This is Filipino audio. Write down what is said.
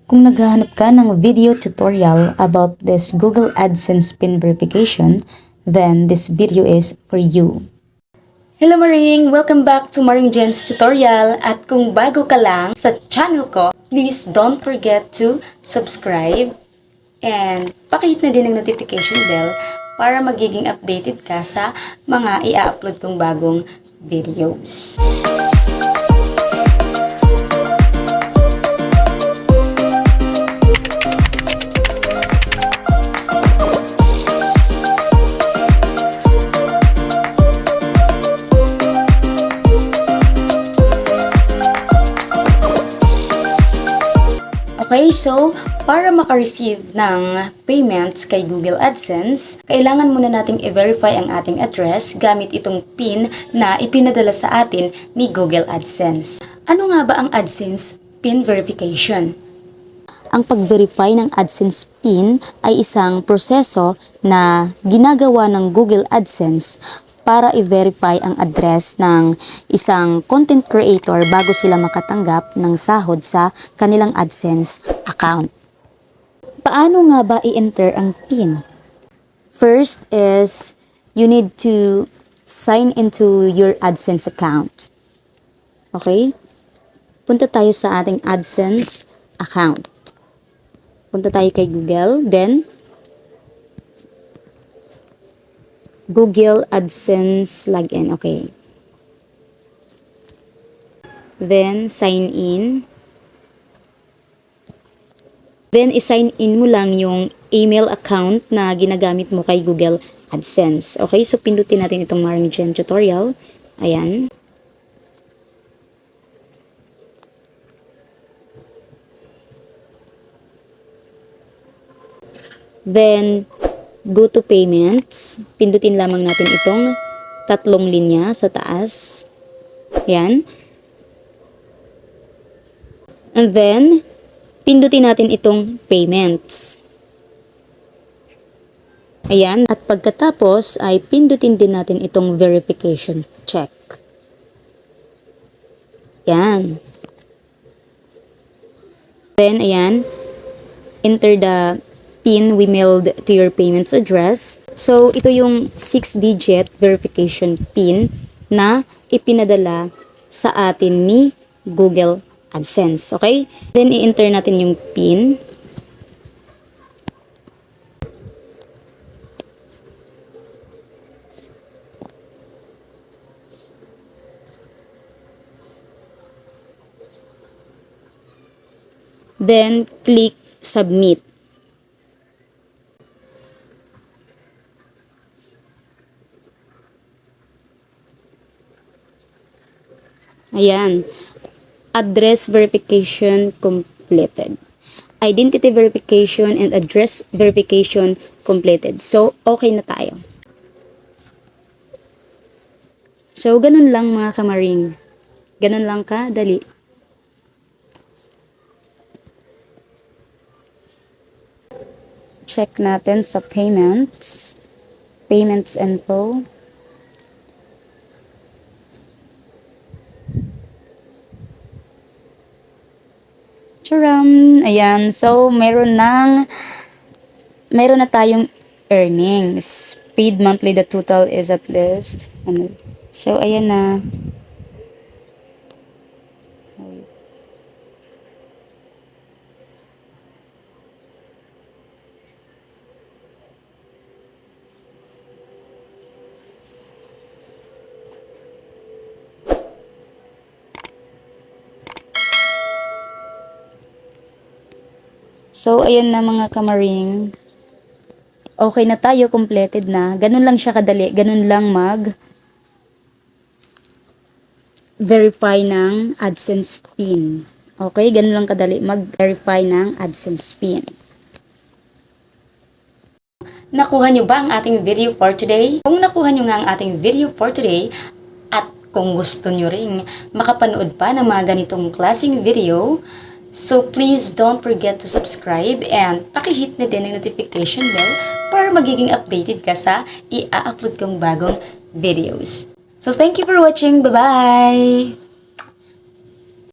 Kung naghahanap ka ng video tutorial about this Google AdSense PIN verification, then this video is for you. Hello Maring! Welcome back to Maring Jen's tutorial at kung bago ka lang sa channel ko, please don't forget to subscribe and pakihit na din ang notification bell para magiging updated ka sa mga i-upload kong bagong videos. Okay, so para makareceive ng payments kay Google AdSense, kailangan muna nating i-verify ang ating address gamit itong PIN na ipinadala sa atin ni Google AdSense. Ano nga ba ang AdSense PIN verification? Ang pag-verify ng AdSense PIN ay isang proseso na ginagawa ng Google AdSense para i-verify ang address ng isang content creator bago sila makatanggap ng sahod sa kanilang AdSense account. Paano nga ba i-enter ang PIN? First is you need to sign into your AdSense account. Okay? Punta tayo sa ating AdSense account. Punta tayo kay Google, then Google AdSense login. Okay. Then, sign in. Then, i-sign in mo lang yung email account na ginagamit mo kay Google AdSense. Okay, so pindutin natin itong Maring Jen tutorial. Ayan. Then, go to payments. Pindutin lamang natin itong tatlong linya sa taas. Yan. And then, pindutin natin itong payments. Ayan. At pagkatapos ay pindutin din natin itong verification check. Yan. Then, ayan. Enter the PIN we mailed to your payments address. So, ito yung 6-digit verification PIN na ipinadala sa atin ni Google AdSense. Okay? Then, i-enter natin yung PIN. Then, click Submit. Ayan. Address verification completed. Identity verification and address verification completed. So, okay na tayo. So, ganun lang mga kamaring. Ganun lang ka, dali. Check natin sa payments. Payments info. Charam! Ayan. So, meron na tayong earnings. Paid monthly, the total is at least. So, ayan na. So, ayan na mga kamaring. Okay na tayo, completed na. Ganun lang siya kadali. Ganun lang mag-verify ng AdSense PIN. Okay, ganun lang kadali mag-verify ng AdSense PIN. Nakuha nyo ba ang ating video for today? Kung nakuha nyo nga ang ating video for today, at kung gusto nyo ring makapanood pa ng mga ganitong klaseng video, so please don't forget to subscribe and pakihit na din ang notification bell para magiging updated ka sa i-upload kong bagong videos. So thank you for watching. Bye-bye!